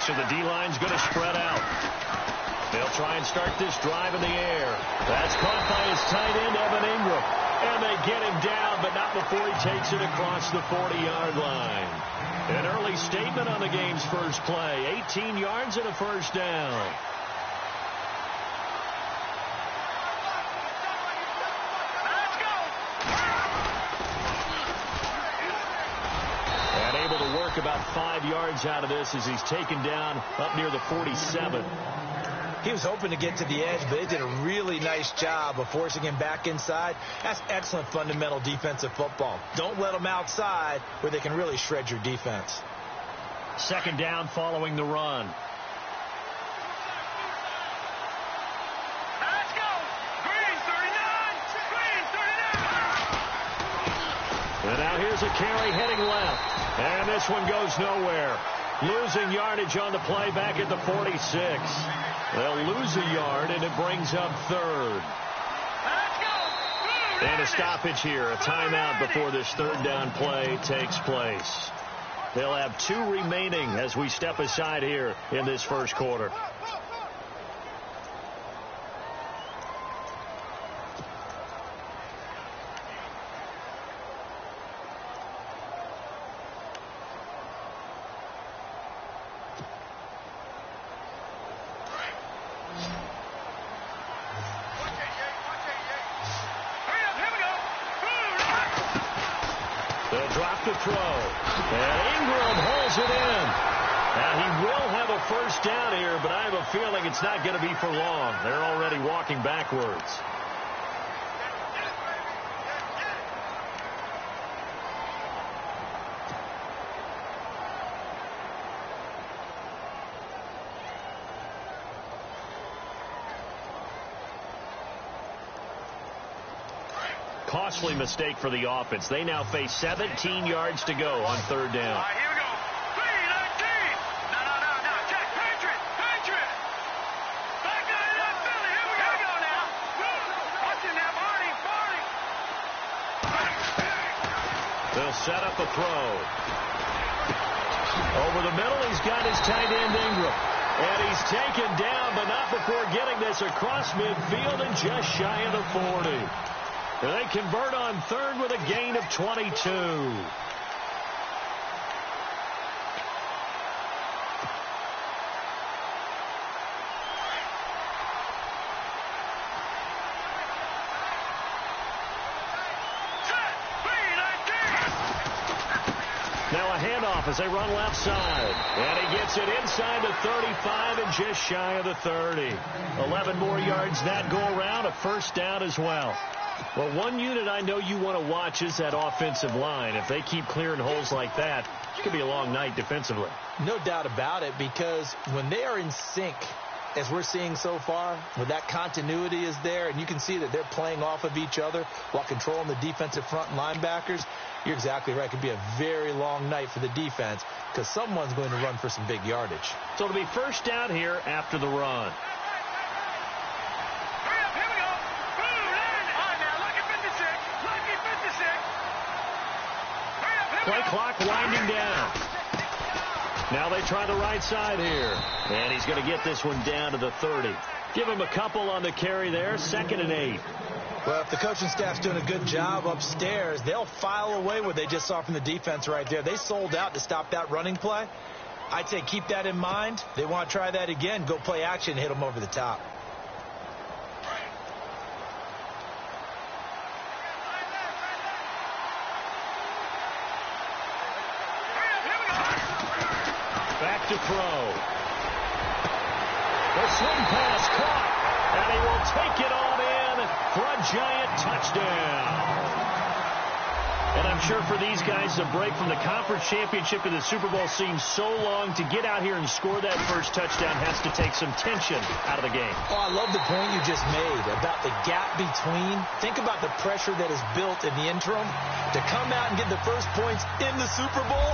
So the D-line's going to spread out. They'll try and start this drive in the air. That's caught by his tight end, Evan Ingram. And they get him down, but not before he takes it across the 40-yard line. An early statement on the game's first play. 18 yards and a first down. And able to work about 5 yards out of this as he's taken down up near the 47. He was hoping to get to the edge, but they did a really nice job of forcing him back inside. That's excellent fundamental defensive football. Don't let them outside where they can really shred your defense. Second down following the run. Let's go! Green 39! Green 39! And now here's a carry heading left. And this one goes nowhere. Losing yardage on the play back at the 46. They'll lose a yard, and it brings up third. And a stoppage here, a timeout before this third down play takes place. They'll have 2 remaining as we step aside here in this first quarter. To throw. And Ingram holds it in. Now he will have a first down here, but I have a feeling it's not going to be for long. They're already walking backwards. Costly mistake for the offense. They now face 17 yards to go on third down. All right, here we go. 3-19. No. Check. Patriot. Back out of that Philly. Here we go now. Watch it now, Barney. They'll set up a throw. Over the middle, he's got his tight end Ingram. And he's taken down, but not before getting this across midfield and just shy of the 40. They convert on third with a gain of 22. Now a handoff as they run left side. And he gets it inside the 35 and just shy of the 30. 11 more yards that go around, a first down as well. Well, one unit I know you want to watch is that offensive line. If they keep clearing holes like that, it could be a long night defensively. No doubt about it, because when they are in sync, as we're seeing so far, when that continuity is there, and you can see that they're playing off of each other while controlling the defensive front linebackers, you're exactly right. It could be a very long night for the defense because someone's going to run for some big yardage. So it'll be first down here after the run. Play clock winding down. Now they try the right side here. And he's going to get this one down to the 30. Give him a couple on the carry there. 2nd and 8. Well, if the coaching staff's doing a good job upstairs, they'll file away what they just saw from the defense right there. They sold out to stop that running play. I'd say keep that in mind. They want to try that again. Go play action, hit them over the top. Back to throw. The swing pass caught, and he will take it on in for a giant touchdown. And I'm sure for these guys, the break from the conference championship to the Super Bowl seems so long. To get out here and score that first touchdown has to take some tension out of the game. Oh, I love the point you just made about the gap between. Think about the pressure that is built in the interim. To come out and get the first points in the Super Bowl,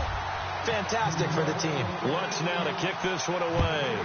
fantastic for the team. Lutz now to kick this one away.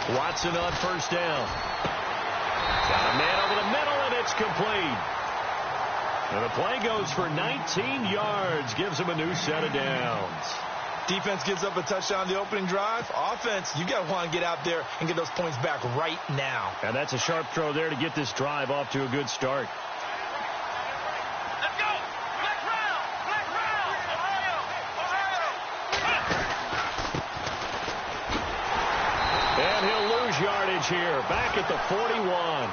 Watson on first down. Got a man over the middle, and it's complete. And the play goes for 19 yards. Gives him a new set of downs. Defense gives up a touchdown the opening drive. Offense, you got to want to get out there and get those points back right now. And that's a sharp throw there to get this drive off to a good start. Let's go. Black round. Black round. Ohio. Ohio. And he'll lose yardage here. Back at the 41.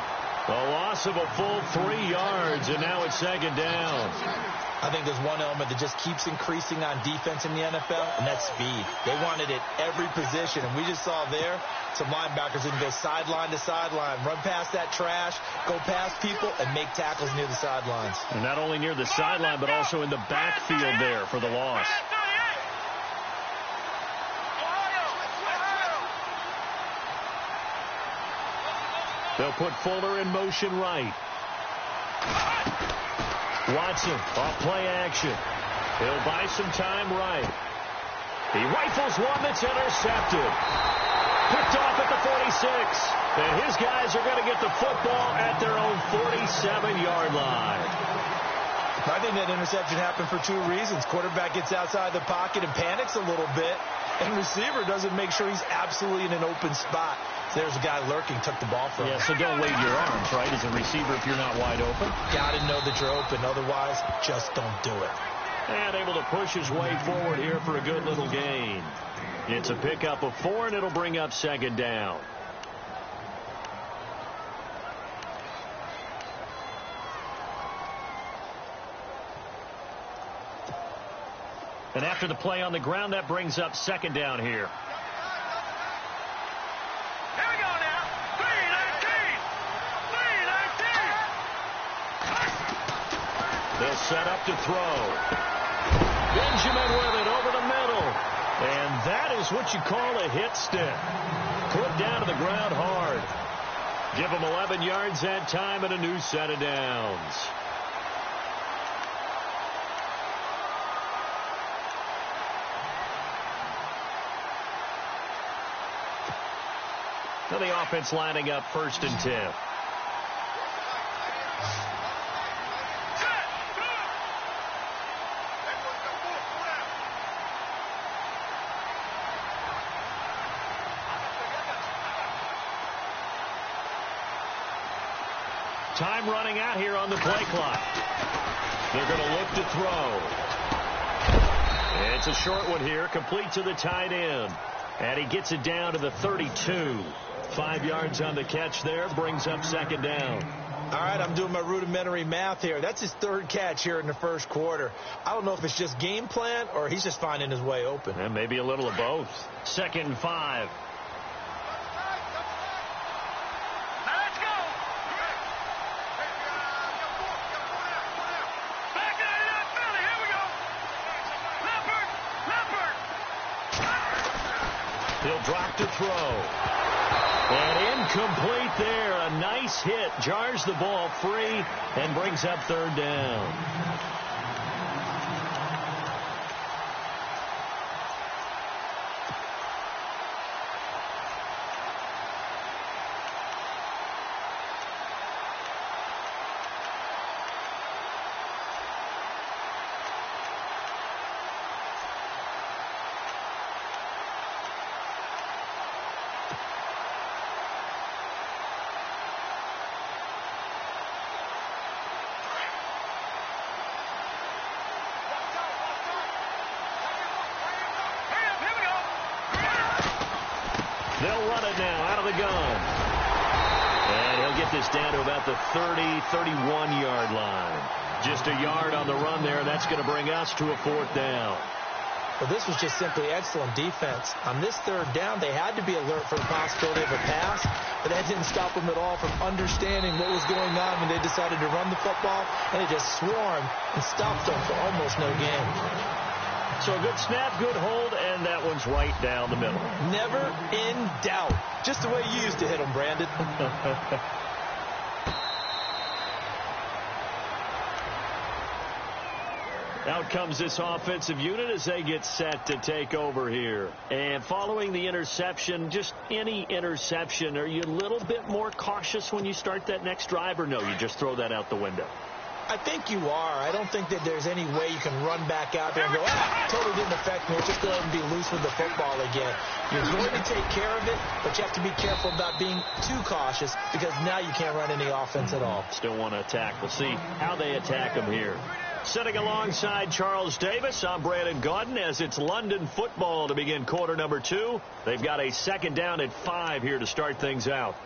A loss of a full 3 yards, and now it's second down. I think there's one element that just keeps increasing on defense in the NFL, and that's speed. They want it at every position, and we just saw there some linebackers that can go sideline to sideline, run past that trash, go past people, and make tackles near the sidelines. And not only near the sideline, but also in the backfield there for the loss. They'll put Fuller in motion right. Watson off play action. He'll buy some time right. He rifles one that's intercepted. Picked off at the 46. And his guys are going to get the football at their own 47-yard line. I think that interception happened for two reasons. Quarterback gets outside the pocket and panics a little bit, and receiver doesn't make sure he's absolutely in an open spot. There's a guy lurking, took the ball from him. Yeah, so don't wave your arms, right, as a receiver if you're not wide open. Got to know that you're open. Otherwise, just don't do it. And able to push his way forward here for a good little gain. It's a pickup of 4, and it'll bring up second down. And after the play on the ground, that brings up second down here. Here we go now. 3-19. 3-19. They'll set up to throw. Benjamin with it over the middle. And that is what you call a hit stick. Put down to the ground hard. Give them 11 yards that time and a new set of downs. Now the offense lining up 1st and 10. Time running out here on the play clock. They're going to look to throw. It's a short one here, complete to the tight end. And he gets it down to the 32. 5 yards on the catch there, brings up second down. All right, I'm doing my rudimentary math here. That's his 3rd catch here in the first quarter. I don't know if it's just game plan or he's just finding his way open. And maybe a little of both. 2nd and 5. Now let's go. Back in the Philly. Here we go. Leopard. He'll drop to throw. And incomplete there. A nice hit. Jars the ball free and brings up 3rd down. They'll run it now out of the gun. And he'll get this down to about the 30, 31-yard line. Just a yard on the run there. That's going to bring us to a 4th down. Well, this was just simply excellent defense. On this 3rd down, they had to be alert for the possibility of a pass, but that didn't stop them at all from understanding what was going on when they decided to run the football, and they just swarmed and stopped them for almost no gain. So a good snap, good hold, and that one's right down the middle. Never in doubt. Just the way you used to hit them, Brandon. Out comes this offensive unit as they get set to take over here. And following the interception, just any interception, are you a little bit more cautious when you start that next drive, or no, you just throw that out the window? I think you are. I don't think that there's any way you can run back out there and go, totally didn't affect me. Let's just go ahead and be loose with the football again. You're going to take care of it, but you have to be careful about being too cautious because now you can't run any offense at all. Still want to attack. We'll see how they attack them here. Sitting alongside Charles Davis, I'm Brandon Gaudin as it's London football to begin quarter number 2. They've got a second down at 5 here to start things out.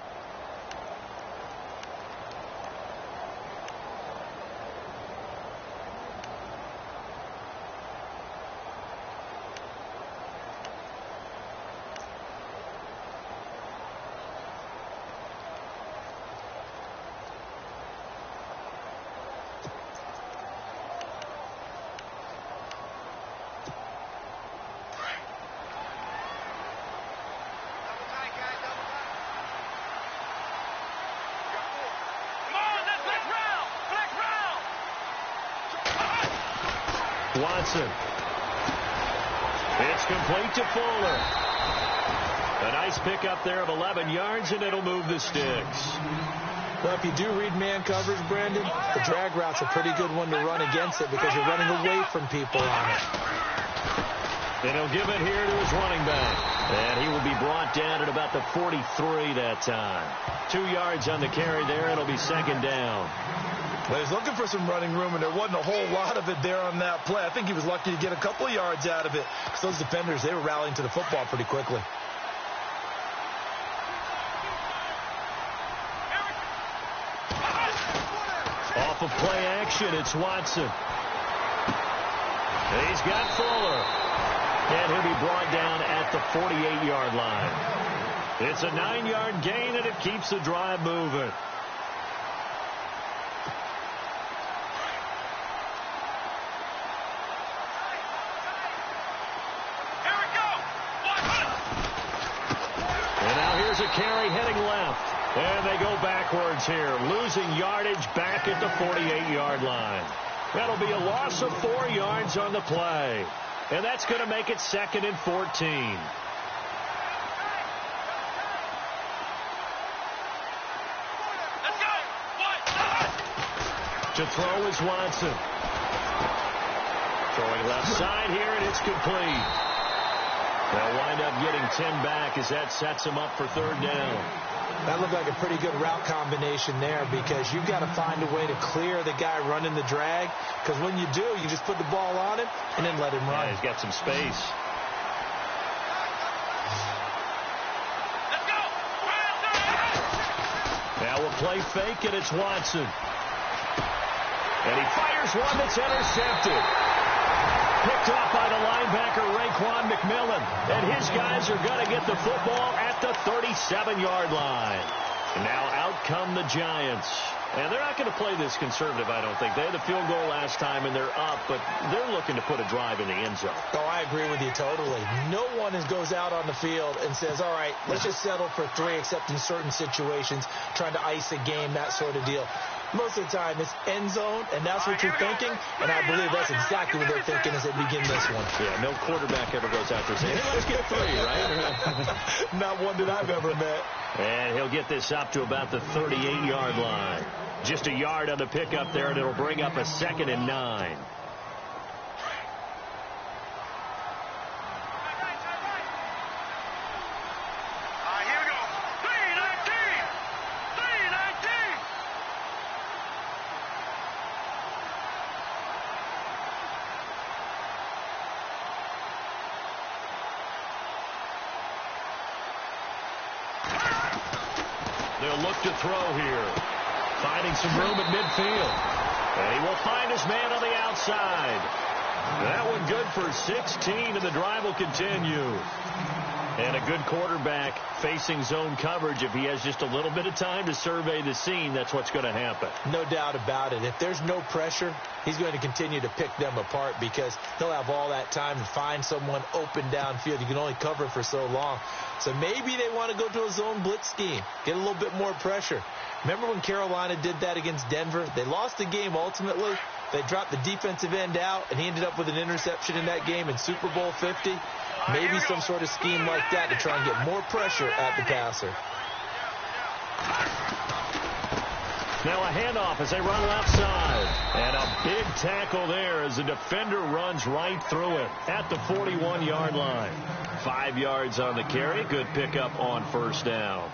Watson. It's complete to Fuller. A nice pickup there of 11 yards, and it'll move the sticks. Well, if you do read man coverage, Brandon, the drag route's a pretty good one to run against it because you're running away from people on it. And he'll give it here to his running back. And he will be brought down at about the 43 that time. 2 yards on the carry there. It'll be second down. Well, he's looking for some running room, and there wasn't a whole lot of it there on that play. I think he was lucky to get a couple of yards out of it because those defenders, they were rallying to the football pretty quickly. Off of play action, it's Watson. He's got Fuller. And he'll be brought down at the 48-yard line. It's a 9-yard gain, and it keeps the drive moving. A carry heading left, and they go backwards here, losing yardage back at the 48-yard line. That'll be a loss of 4 yards on the play, and that's going to make it 2nd and 14. To throw is Watson. Throwing left side here, and it's complete. They'll wind up getting 10 back as that sets them up for third down. That looked like a pretty good route combination there because you've got to find a way to clear the guy running the drag because when you do, you just put the ball on him and then let him run. Yeah, he's got some space. Let's go. Now we'll play fake, and it's Watson. And he fires one that's intercepted. Picked off by the linebacker, Raekwon McMillan. And his guys are going to get the football at the 37-yard line. And now out come the Giants. And they're not going to play this conservative, I don't think. They had the field goal last time, and they're up, but they're looking to put a drive in the end zone. Oh, I agree with you totally. No one goes out on the field and says, all right, let's just settle for 3, except in certain situations, trying to ice a game, that sort of deal. Most of the time, it's end zone, and that's what you're thinking, and I believe that's exactly what they're thinking as they begin this one. Yeah, no quarterback ever goes out there saying, hey, let's get 3, right? Not one that I've ever met. And he'll get this up to about the 38-yard line. Just a yard on the pickup there, and it'll bring up a 2nd and 9. They'll look to throw here. Finding some room at midfield. And he will find his man on the outside. That one good for 16, and the drive will continue. And a good quarterback facing zone coverage. If he has just a little bit of time to survey the scene, that's what's going to happen. No doubt about it. If there's no pressure, he's going to continue to pick them apart because he'll have all that time to find someone open downfield. You can only cover for so long. So maybe they want to go to a zone blitz scheme, get a little bit more pressure. Remember when Carolina did that against Denver? They lost the game ultimately, They dropped the defensive end out, and he ended up with an interception in that game in Super Bowl 50. Maybe some sort of scheme like that to try and get more pressure at the passer. Now a handoff as they run left side. And a big tackle there as the defender runs right through it at the 41-yard line. 5 yards on the carry. Good pickup on first down.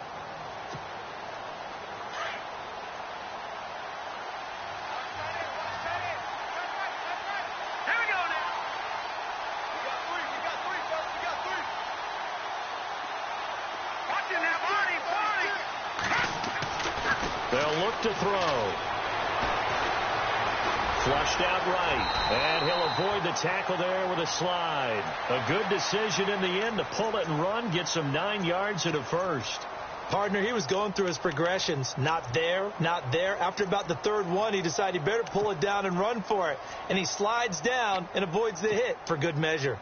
They'll look to throw. Flushed out right. And he'll avoid the tackle there with a slide. A good decision in the end to pull it and run. Get some 9 yards at a first. Partner, he was going through his progressions. Not there, not there. After about the third one, he decided he better pull it down and run for it. And he slides down and avoids the hit for good measure.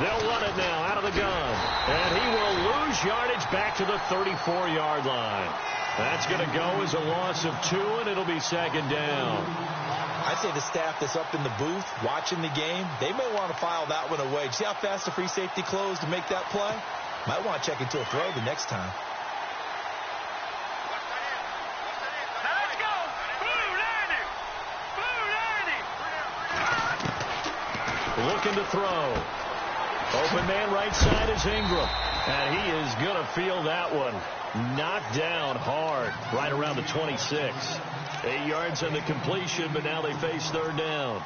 They'll run it now out of the gun. And he will lose yardage back to the 34-yard line. That's going to go as a loss of 2, and it'll be second down. I'd say the staff that's up in the booth watching the game, they may want to file that one away. See how fast the free safety closed to make that play? Might want to check into a throw the next time. Let's go! Blue 90! Looking to throw. Open man right side is Ingram. And he is going to feel that one. Knocked down hard right around the 26. 8 yards on the completion, but now they face third down.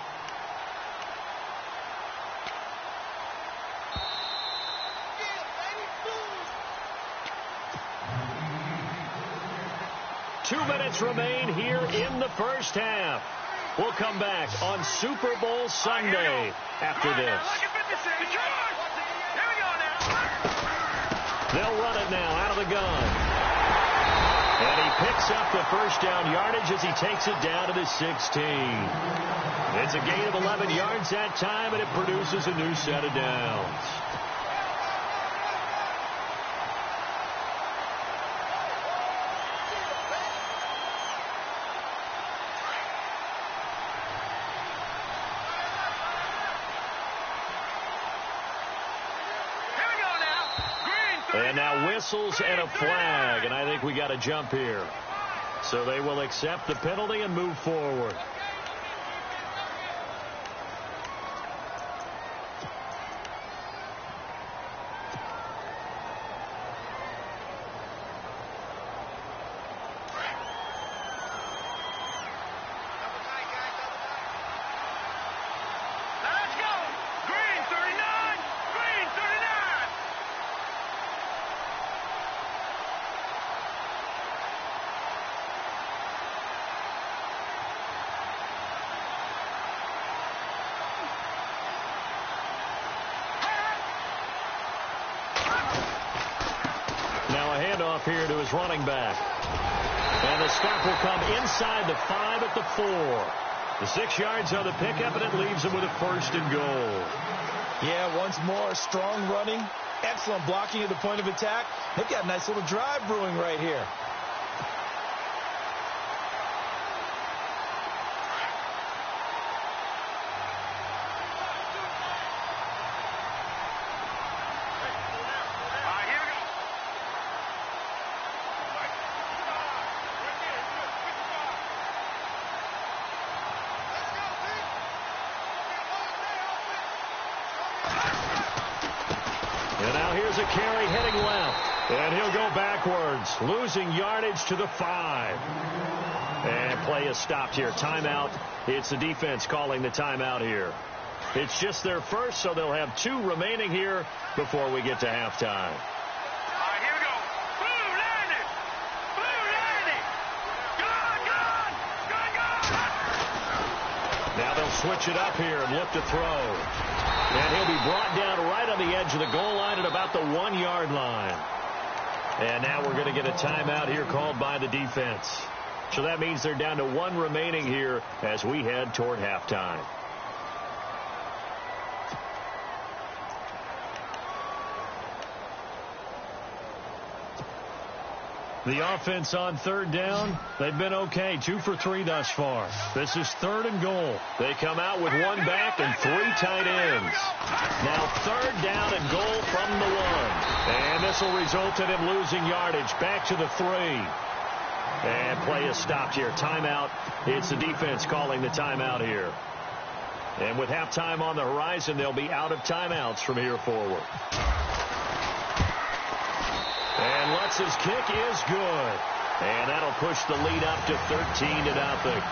Two minutes remain here in the first half. We'll come back on Super Bowl Sunday after this. They'll run it now out of the gun. And he picks up the first down yardage as he takes it down to the 16. It's a gain of 11 yards that time, and it produces a new set of downs. And now whistles and a flag, and I think we got a jump here. So they will accept the penalty and move forward. Handoff here to his running back. And the stop will come inside the 5 at the 4. The 6 yards on the pickup, and it leaves him with a first and goal. Yeah, once more, strong running, excellent blocking at the point of attack. They've got a nice little drive brewing right here. A carry heading left, and he'll go backwards, losing yardage to the 5. And play is stopped here. Timeout. It's the defense calling the timeout here. It's just their first, so they'll have 2 remaining here before we get to halftime. Here we go. Blue 90! Blue 90! Gun! Now they'll switch it up here and look to throw. And he'll be brought down right on the edge of the goal line at about the 1-yard line. And now we're going to get a timeout here called by the defense. So that means they're down to 1 remaining here as we head toward halftime. The offense on third down, they've been okay. 2 for 3 thus far. This is 3rd and goal. They come out with 1 back and 3 tight ends. Now 3rd down and goal from the 1. And this will result in him losing yardage. Back to the 3. And play is stopped here. Timeout. It's the defense calling the timeout here. And with halftime on the horizon, they'll be out of timeouts from here forward. And Lutz's kick is good. And that'll push the lead up to 13-0.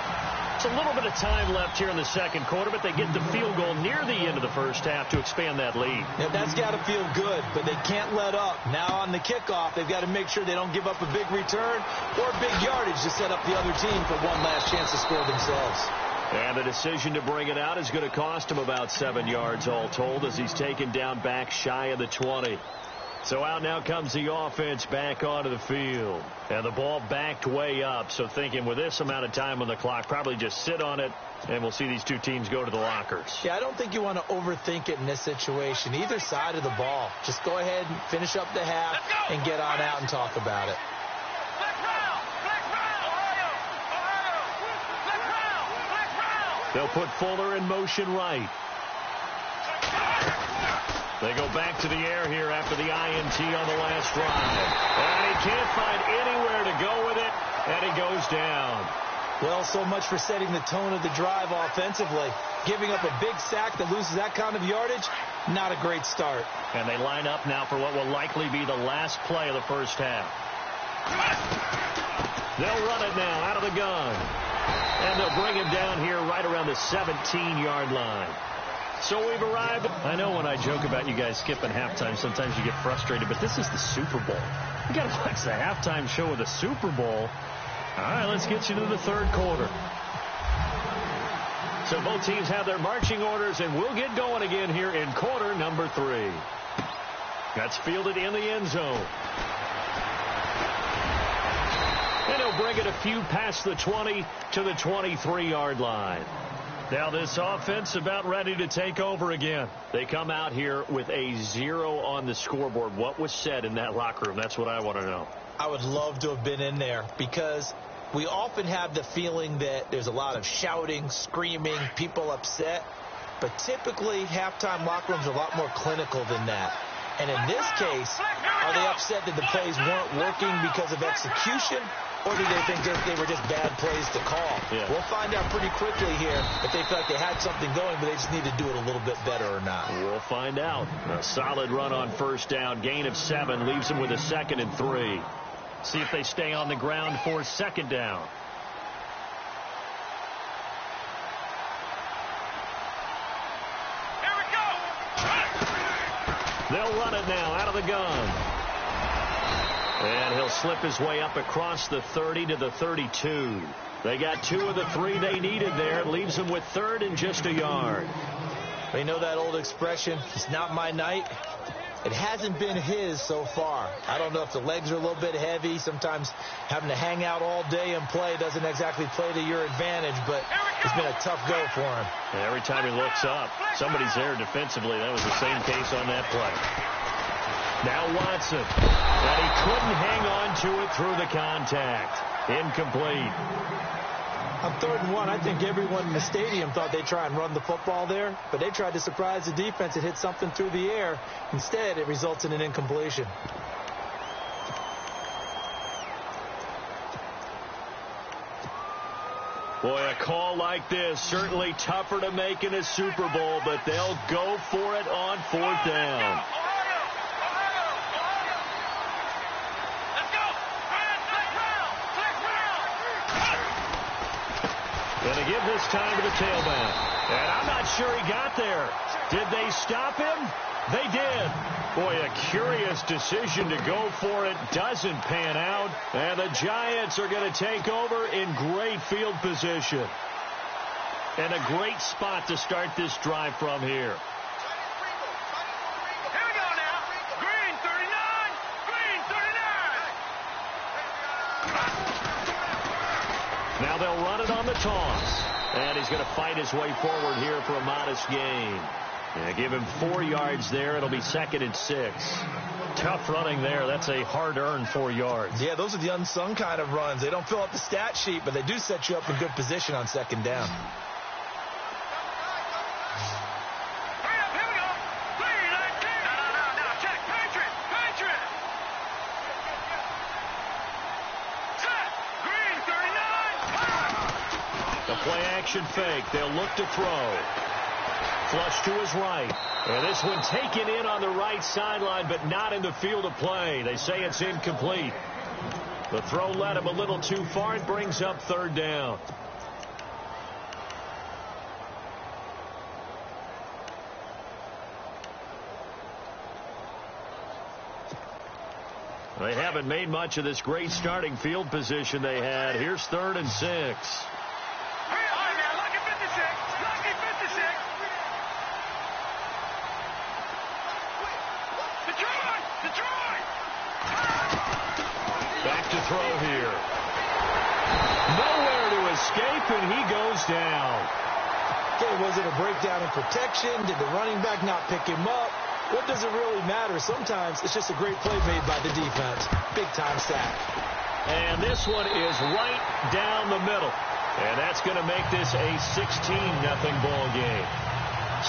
It's a little bit of time left here in the second quarter, but they get the field goal near the end of the first half to expand that lead. Yeah, that's got to feel good, but they can't let up. Now on the kickoff, they've got to make sure they don't give up a big return or big yardage to set up the other team for one last chance to score themselves. And the decision to bring it out is going to cost him about 7 yards all told as he's taken down back shy of the 20. So out now comes the offense back onto the field. And the ball backed way up. So thinking with this amount of time on the clock, probably just sit on it, and we'll see these two teams go to the lockers. Yeah, I don't think you want to overthink it in this situation. Either side of the ball. Just go ahead and finish up the half and get on out and talk about it. They'll put Fuller in motion right. They go back to the air here after the INT on the last drive. And he can't find anywhere to go with it, and he goes down. Well, so much for setting the tone of the drive offensively. Giving up a big sack that loses that kind of yardage, not a great start. And they line up now for what will likely be the last play of the first half. They'll run it now out of the gun. And they'll bring him down here right around the 17-yard line. So we've arrived. I know when I joke about you guys skipping halftime, sometimes you get frustrated, but this is the Super Bowl. You got to watch the halftime show of the Super Bowl. All right, let's get you to the third quarter. So both teams have their marching orders, and we'll get going again here in quarter number 3. That's fielded in the end zone. And he'll bring it a few past the 20 to the 23-yard line. Now this offense about ready to take over again. They come out here with a 0 on the scoreboard. What was said in that locker room? That's what I want to know. I would love to have been in there because we often have the feeling that there's a lot of shouting, screaming, people upset. But typically, halftime locker rooms are a lot more clinical than that. And in this case, are they upset that the plays weren't working because of execution? Or do they think they were just bad plays to call? Yeah. We'll find out pretty quickly here if they feel like they had something going, but they just need to do it a little bit better or not. We'll find out. A solid run on first down. Gain of 7 leaves them with a 2nd and 3. See if they stay on the ground for 2nd down. Here we go. They'll run it now out of the gun. And he'll slip his way up across the 30 to the 32. They got 2 of the 3 they needed there. It leaves them with 3rd and just a yard. They know that old expression, it's not my night. It hasn't been his so far. I don't know if the legs are a little bit heavy. Sometimes having to hang out all day and play doesn't exactly play to your advantage, but it's been a tough go for him. And every time he looks up, somebody's there defensively. That was the same case on that play. Now Watson. And he couldn't hang on to it through the contact. Incomplete. On 3rd and 1, I think everyone in the stadium thought they'd try and run the football there, but they tried to surprise the defense and hit something through the air. Instead, it results in an incompletion. Boy, a call like this, certainly tougher to make in a Super Bowl, but they'll go for it on 4th down. And they give this time to the tailback. And I'm not sure he got there. Did they stop him? They did. Boy, a curious decision to go for it. Doesn't pan out. And the Giants are going to take over in great field position. And a great spot to start this drive from here. Here we go now. Green 39. Green 39. Now they'll run it on the toss. And he's going to fight his way forward here for a modest gain. Yeah, give him 4 yards there. It'll be 2nd and 6. Tough running there. That's a hard-earned 4 yards. Yeah, those are the unsung kind of runs. They don't fill out the stat sheet, but they do set you up in good position on second down. Play-action fake. They'll look to throw. Flush to his right. And this one taken in on the right sideline, but not in the field of play. They say it's incomplete. The throw led him a little too far. It brings up third down. They haven't made much of this great starting field position they had. Here's 3rd and 6. Back to throw here. Nowhere to escape, and he goes down. Okay, was it a breakdown in protection? Did the running back not pick him up? What does it really matter? Sometimes it's just a great play made by the defense. Big-time sack. And this one is right down the middle. And that's going to make this a 16-0 ball game.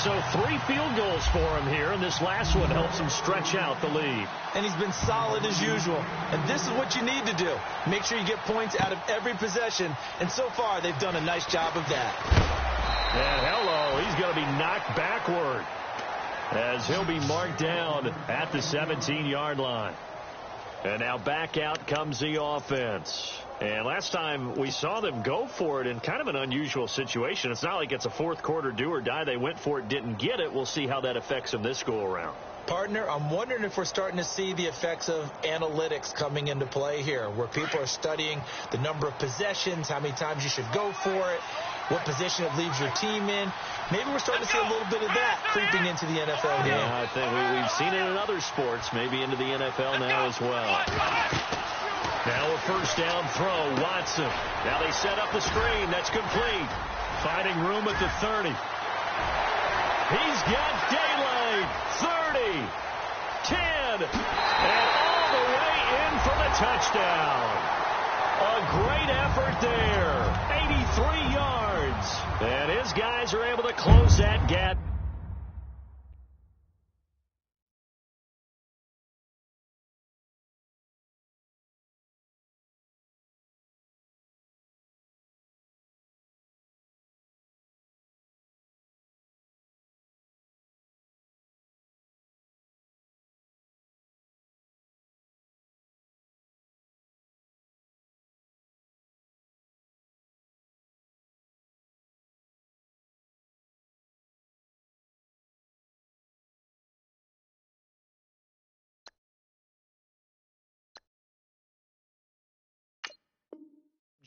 So 3 field goals for him here, and this last one helps him stretch out the lead. And he's been solid as usual. And this is what you need to do. Make sure you get points out of every possession. And so far, they've done a nice job of that. And hello, he's going to be knocked backward as he'll be marked down at the 17-yard line. And now back out comes the offense. And last time we saw them go for it in kind of an unusual situation. It's not like it's a fourth quarter do or die. They went for it, didn't get it. We'll see how that affects them this go around. Partner, I'm wondering if we're starting to see the effects of analytics coming into play here, where people are studying the number of possessions, how many times you should go for it, what position it leaves your team in. Maybe we're starting to see a little bit of that creeping into the NFL game. Yeah, I think we've seen it in other sports, maybe into the NFL now as well. Now a first down throw, Watson. Now they set up the screen. That's complete. Finding room at the 30. He's got daylight. 30, 10, and all the way in for the touchdown. A great effort there. 83 yards. And his guys are able to close that gap.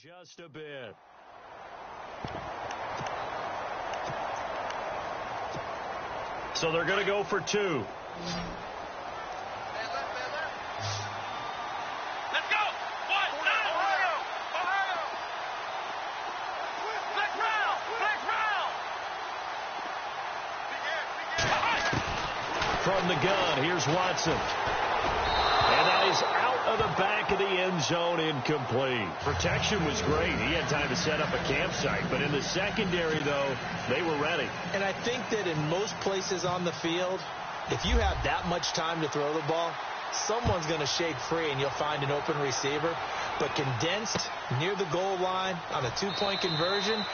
Just a bit. So they're going to go for 2. Let's go. One. Ohio. Flex round. From the gun, here's Watson. And that is out of the back of the end zone, incomplete. Protection was great. He had time to set up a campsite. But in the secondary, though, they were ready. And I think that in most places on the field, if you have that much time to throw the ball, someone's going to shake free and you'll find an open receiver. But condensed near the goal line on a 2-point conversion,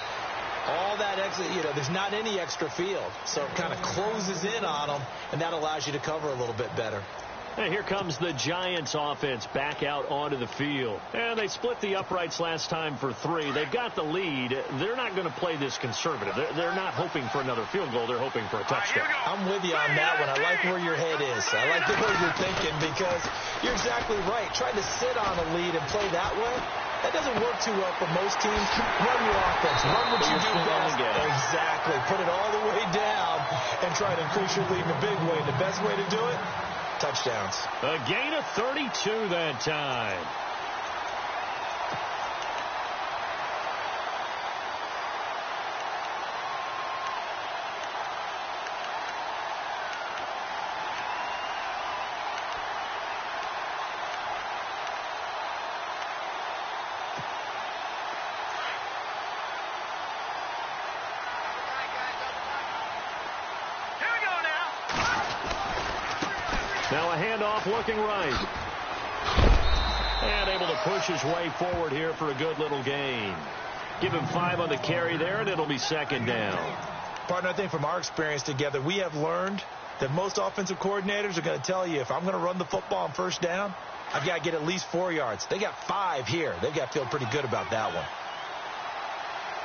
all that extra, there's not any extra field. So it kind of closes in on them, and that allows you to cover a little bit better. And here comes the Giants offense back out onto the field. And they split the uprights last time for 3. They've got the lead. They're not going to play this conservative. They're not hoping for another field goal. They're hoping for a touchdown. I'm with you on that one. I like where your head is. I like the way you're thinking, because you're exactly right. Trying to sit on a lead and play that way, that doesn't work too well for most teams. Run your offense. Run what you do best. Exactly. Put it all the way down and try to increase your lead in a big way. The best way to do it, touchdowns. A gain of 32 that time. Now a handoff looking right. And able to push his way forward here for a good little gain. Give him 5 on the carry there, and it'll be second down. Partner, I think from our experience together, we have learned that most offensive coordinators are going to tell you, if I'm going to run the football on first down, I've got to get at least 4 yards. They got 5 here. They've got to feel pretty good about that one.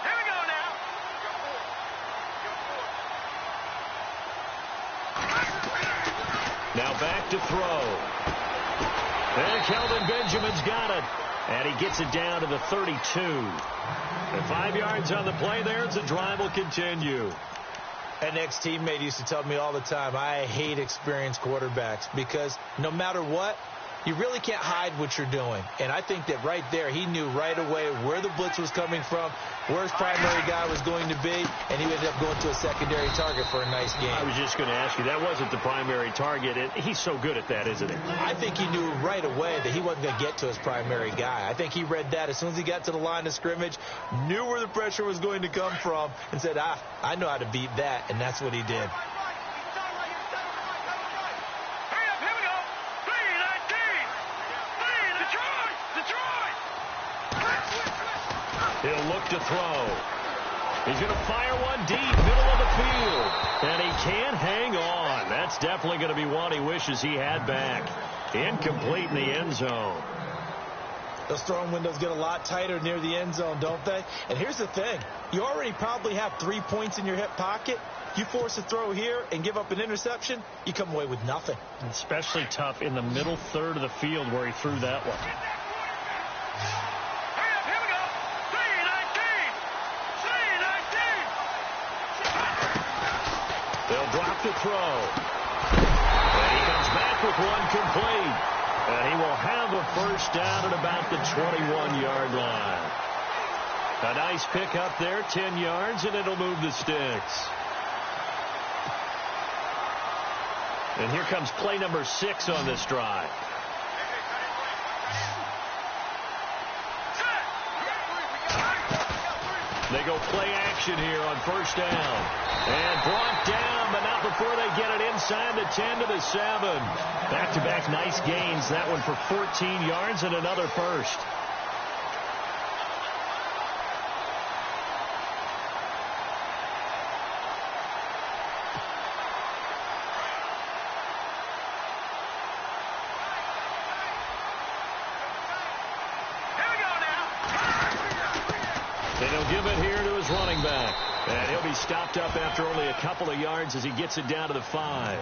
Here we go now. Now back to throw. And Kelvin Benjamin's got it. And he gets it down to the 32. And 5 yards on the play there as the drive will continue. An ex-teammate used to tell me all the time, I hate experienced quarterbacks because no matter what, you really can't hide what you're doing. And I think that right there, he knew right away where the blitz was coming from, where his primary guy was going to be, and he ended up going to a secondary target for a nice game. I was just going to ask you, that wasn't the primary target. He's so good at that, isn't he? I think he knew right away that he wasn't going to get to his primary guy. I think he read that as soon as he got to the line of scrimmage, knew where the pressure was going to come from, and said, I know how to beat that, and that's what he did. He'll look to throw. He's going to fire one deep, middle of the field. And he can't hang on. That's definitely going to be one he wishes he had back. Incomplete in the end zone. Those throwing windows get a lot tighter near the end zone, don't they? And here's the thing. You already probably have 3 points in your hip pocket. You force a throw here and give up an interception, you come away with nothing. Especially tough in the middle third of the field where he threw that one. They'll drop the throw. And he comes back with one complete. And he will have a first down at about the 21-yard line. A nice pick up there, 10 yards, and it'll move the sticks. And here comes play number 6 on this drive. They go play action here on first down. And brought down, but not before they get it inside the 10 to the 7. Back-to-back nice gains. That one for 14 yards and another first. And he'll give it here to his running back. And he'll be stopped up after only a couple of yards as he gets it down to the 5.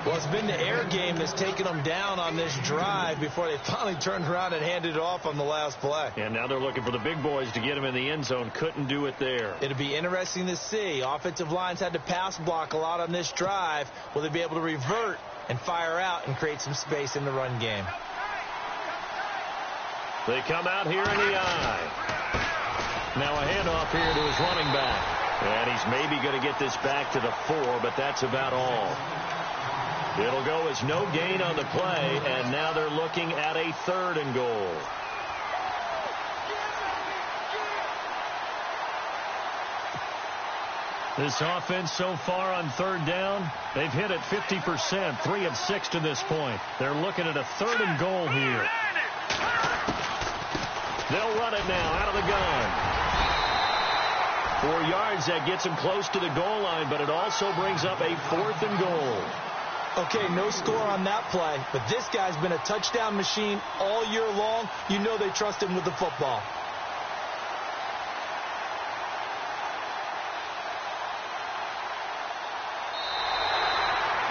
Well, it's been the air game that's taken them down on this drive before they finally turned around and handed it off on the last play. And now they're looking for the big boys to get him in the end zone. Couldn't do it there. It'll be interesting to see. Offensive lines had to pass block a lot on this drive. Will they be able to revert and fire out and create some space in the run game? They come out here in the eye. Now a handoff here to his running back. And he's maybe going to get this back to the 4, but that's about all. It'll go as no gain on the play, and now they're looking at a 3rd and goal. This offense so far on 3rd down, they've hit it 50%, 3 of 6 to this point. They're looking at a 3rd and goal here. They'll run it now out of the gun. 4 yards, that gets him close to the goal line, but it also brings up a 4th and goal. Okay, no score on that play, but this guy's been a touchdown machine all year long. You know they trust him with the football.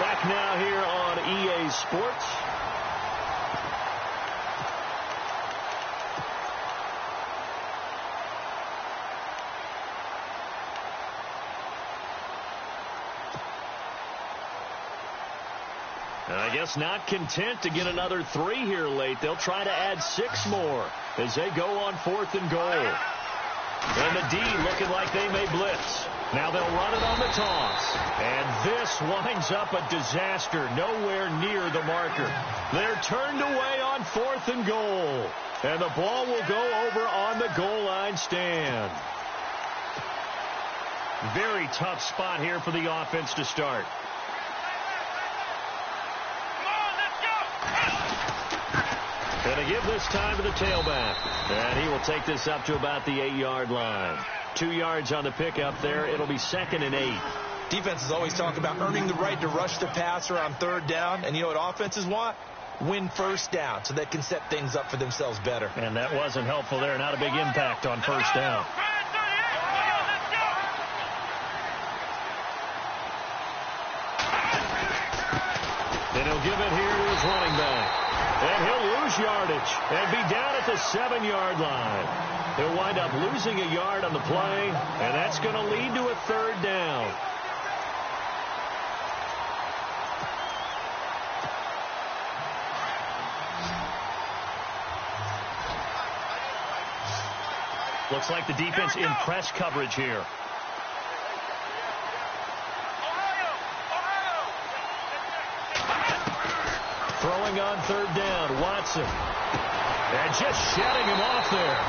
Back now here on EA Sports. I guess not content to get another 3 here late. They'll try to add 6 more as they go on 4th and goal. And the D looking like they may blitz. Now they'll run it on the toss. And this winds up a disaster, nowhere near the marker. They're turned away on 4th and goal. And the ball will go over on the goal line stand. Very tough spot here for the offense to start. Come on And they give this time to the tailback. And he will take this up to about the 8-yard line. 2 yards on the pickup there. It'll be 2nd and 8. Defenses always talk about earning the right to rush the passer on 3rd down. And you know what offenses want? Win 1st down so they can set things up for themselves better. And that wasn't helpful there. Not a big impact on 1st down. And he'll give it here to his running back. And he'll lose yardage and be down at the 7-yard line. He'll wind up losing a yard on the play, and that's going to lead to a 3rd down. Looks like the defense in press coverage here. Throwing on 3rd down, Watson. And just shutting him off there.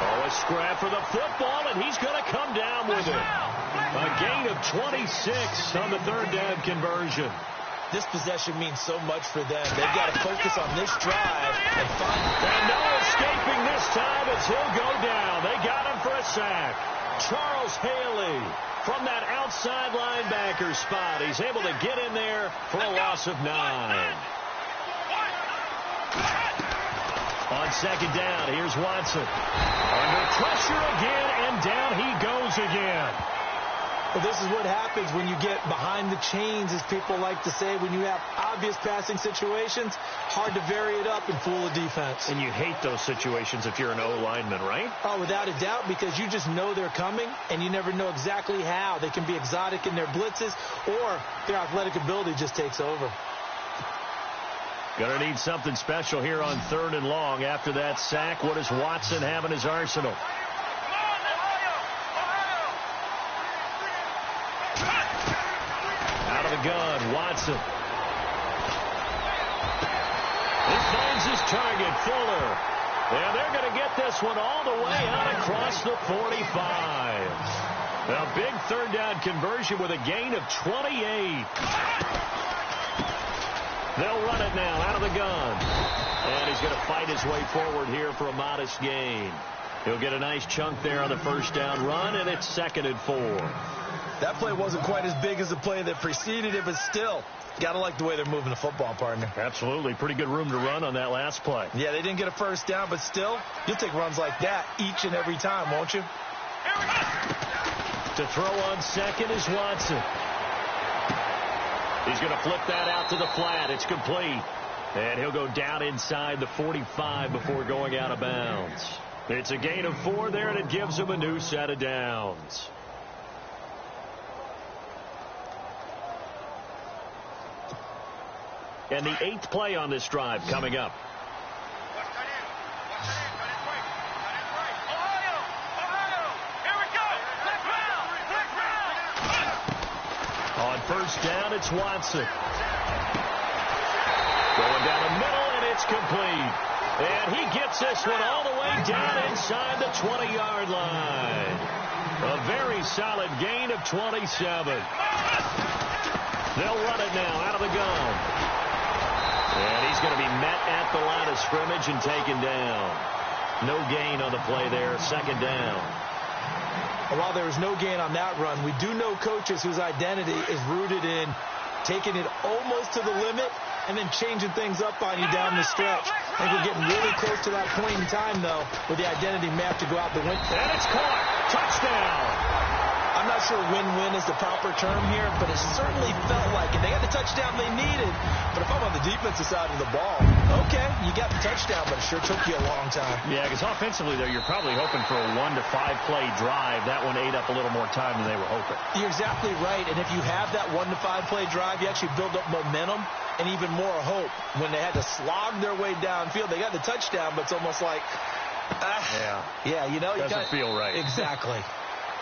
Oh, a scrap for the football, and he's going to come down with it. A gain of 26 on the 3rd down conversion. This possession means so much for them. They've got to focus on this drive and find. And no escaping this time as he'll go down. They got him for a sack. Charles Haley from that outside linebacker spot. He's able to get in there for a loss of 9. On 2nd down, here's Watson. Under pressure again, and down he goes again. Well, this is what happens when you get behind the chains, as people like to say. When you have obvious passing situations, hard to vary it up and fool a defense. And you hate those situations if you're an O-lineman, right? Oh, without a doubt, because you just know they're coming, and you never know exactly how. They can be exotic in their blitzes, or their athletic ability just takes over. Gonna need something special here on 3rd and long. After that sack, what does Watson have in his arsenal? Out of the gun, Watson. He finds his target, Fuller. And they're going to get this one all the way out across the 45. A big 3rd down conversion with a gain of 28. They'll run it now out of the gun. And he's going to fight his way forward here for a modest gain. He'll get a nice chunk there on the 1st down run, and it's 2nd and 4. That play wasn't quite as big as the play that preceded it, but still, got to like the way they're moving the football, partner. Absolutely. Pretty good room to run on that last play. Yeah, they didn't get a 1st down, but still, you'll take runs like that each and every time, won't you? To throw on 2nd is Watson. He's going to flip that out to the flat. It's complete. And he'll go down inside the 45 before going out of bounds. It's a gain of 4 there, and it gives him a new set of downs. And the 8th play on this drive coming up. On 1st down, it's Watson. Going down the middle, and it's complete. And he gets this one all the way down inside the 20-yard line. A very solid gain of 27. They'll run it now out of the gun. And he's going to be met at the line of scrimmage and taken down. No gain on the play there, 2nd down. While there was no gain on that run, we do know coaches whose identity is rooted in taking it almost to the limit and then changing things up on you down the stretch. I think we're getting really close to that point in time, though, where the identity map to go out the window. And it's caught. Touchdown. I'm not sure win-win is the proper term here, but it certainly felt like it. They got the touchdown they needed, but if I'm on the defensive side of the ball, okay, you got the touchdown, but it sure took you a long time. Yeah, because offensively, though, you're probably hoping for a 1 to 5 play drive. That one ate up a little more time than they were hoping. You're exactly right, and if you have that 1 to 5 play drive, you actually build up momentum and even more hope. When they had to slog their way downfield, they got the touchdown, but it's almost like, yeah, you know, doesn't feel right. Exactly.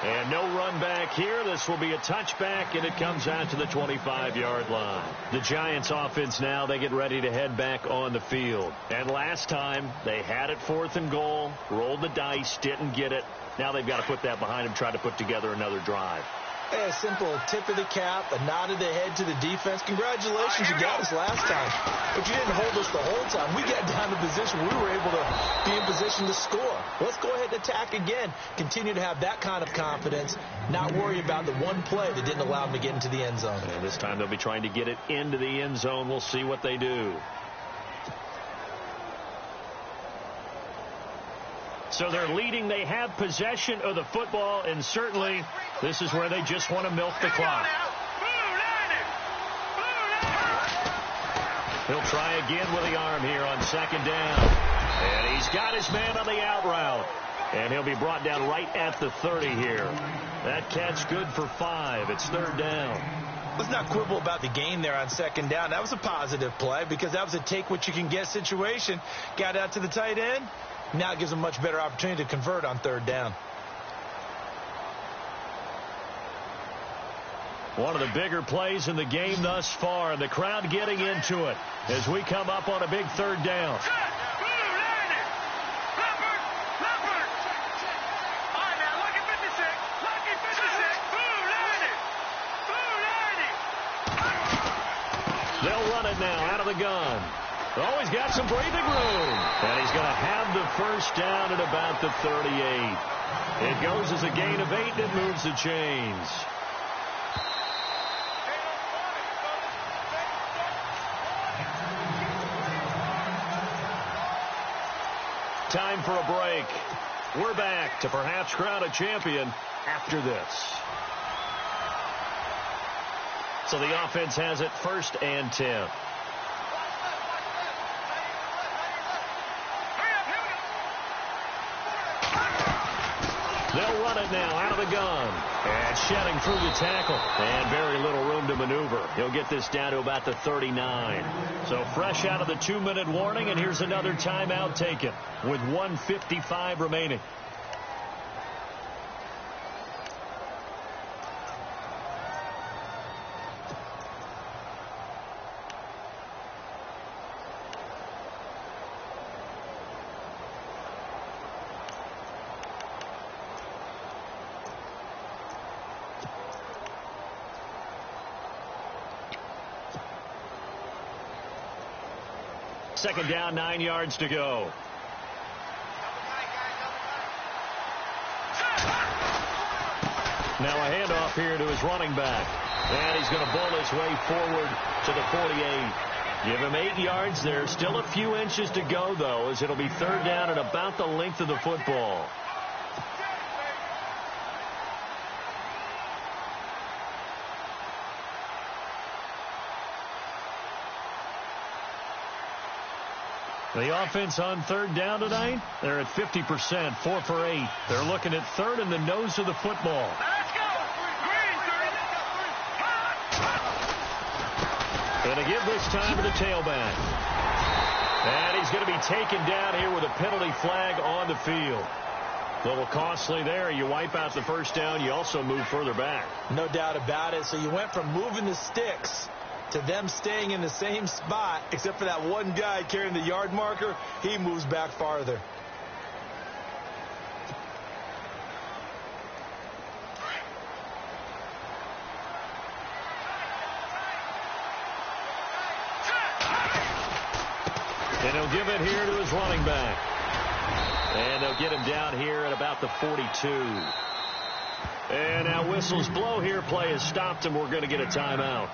And no run back here. This will be a touchback, and it comes out to the 25-yard line. The Giants offense now, they get ready to head back on the field. And last time, they had it 4th and goal, rolled the dice, didn't get it. Now they've got to put that behind them, try to put together another drive. Hey, a simple tip of the cap, a nod of the head to the defense. Congratulations, you got us last time. But you didn't hold us the whole time. We got down to position where we were able to be in position to score. Let's go ahead and attack again. Continue to have that kind of confidence, not worry about the one play that didn't allow them to get into the end zone. And this time they'll be trying to get it into the end zone. We'll see what they do. So they're leading. They have possession of the football, and certainly this is where they just want to milk the clock. He'll try again with the arm here on second down. And he's got his man on the out route. And he'll be brought down right at the 30 here. That catch good for 5. It's third down. Let's not quibble about the gain there on second down. That was a positive play because that was a take-what-you-can-get situation. Got out to the tight end. Now it gives them a much better opportunity to convert on third down. One of the bigger plays in the game thus far, and the crowd getting into it as we come up on a big third down. They'll run it now out of the gun. Oh, he's got some breathing room. And he's going to have the first down at about the 38. It goes as a gain of 8 and moves the chains. Time for a break. We're back to perhaps crown a champion after this. So the offense has it 1st and 10. They'll run it now out of the gun. And shedding through the tackle. And very little room to maneuver. He'll get this down to about the 39. So fresh out of the 2-minute warning, and here's another timeout taken with 1:55 remaining. Second down, 9 yards to go. Now a handoff here to his running back. And he's going to bull his way forward to the 48. Give him 8 yards there. Still a few inches to go, though, as it'll be third down and about the length of the football. The offense on third down tonight, they're at 50%, 4 for 8. They're looking at third in the nose of the football. Let's go! Going to give this time to the tailback. And he's going to be taken down here with a penalty flag on the field. A little costly there. You wipe out the first down. You also move further back. No doubt about it. So you went from moving the sticks to them staying in the same spot, except for that one guy carrying the yard marker. He moves back farther. And he'll give it here to his running back. And they'll get him down here at about the 42. And now whistles blow here. Play has stopped, and we're going to get a timeout.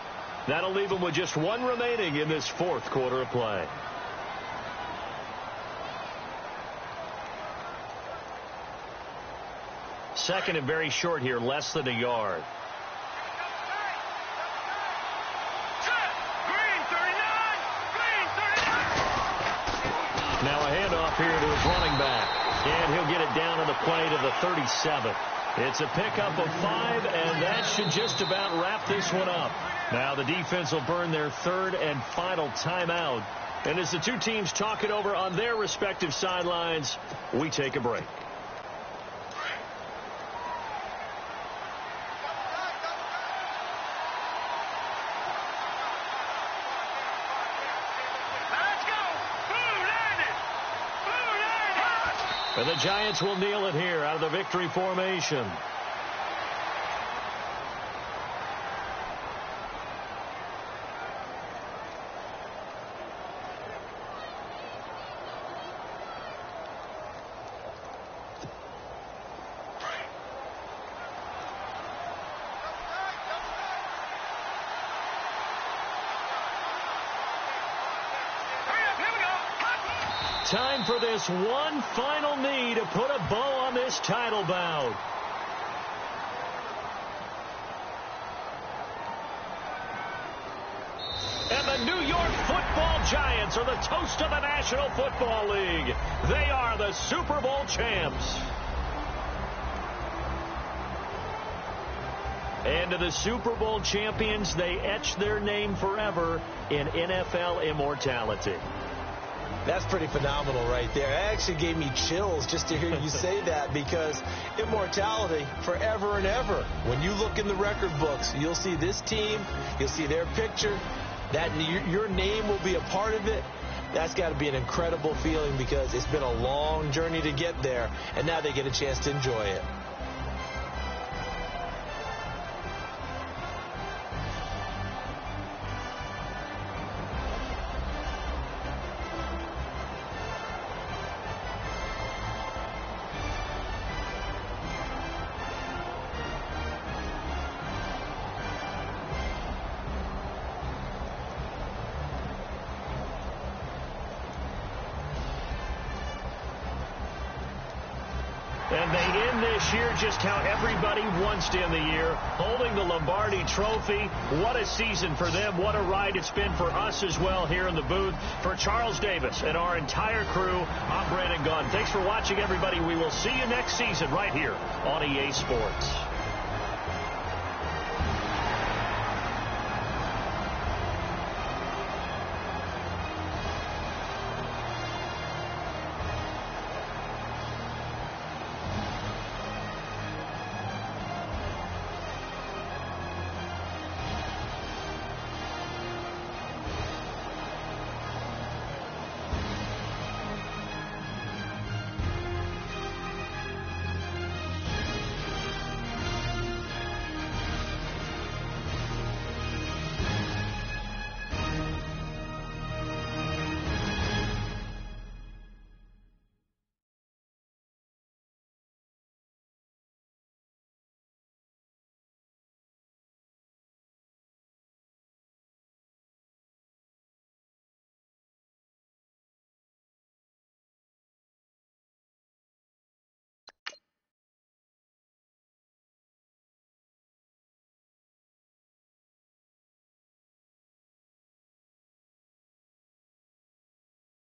That'll leave him with just 1 remaining in this 4th quarter of play. Second and very short here, less than a yard. Now a handoff here to his running back. And he'll get it down on the play to the 37. It's a pickup of 5, and that should just about wrap this one up. Now the defense will burn their 3rd and final timeout. And as the two teams talk it over on their respective sidelines, we take a break. And the Giants will kneel it here out of the victory formation. Time for this one final knee to put a bow on this title bout. And the New York Football Giants are the toast of the National Football League. They are the Super Bowl champs. And to the Super Bowl champions, they etch their name forever in NFL immortality. That's pretty phenomenal right there. It actually gave me chills just to hear you say that, because immortality forever and ever. When you look in the record books, you'll see this team, you'll see their picture, that your name will be a part of it. That's got to be an incredible feeling, because it's been a long journey to get there, and now they get a chance to enjoy it. And they end this year just how everybody wants to end the year, holding the Lombardi Trophy. What a season for them. What a ride it's been for us as well here in the booth. For Charles Davis and our entire crew, I'm Brandon Gunn. Thanks for watching, everybody. We will see you next season right here on EA Sports.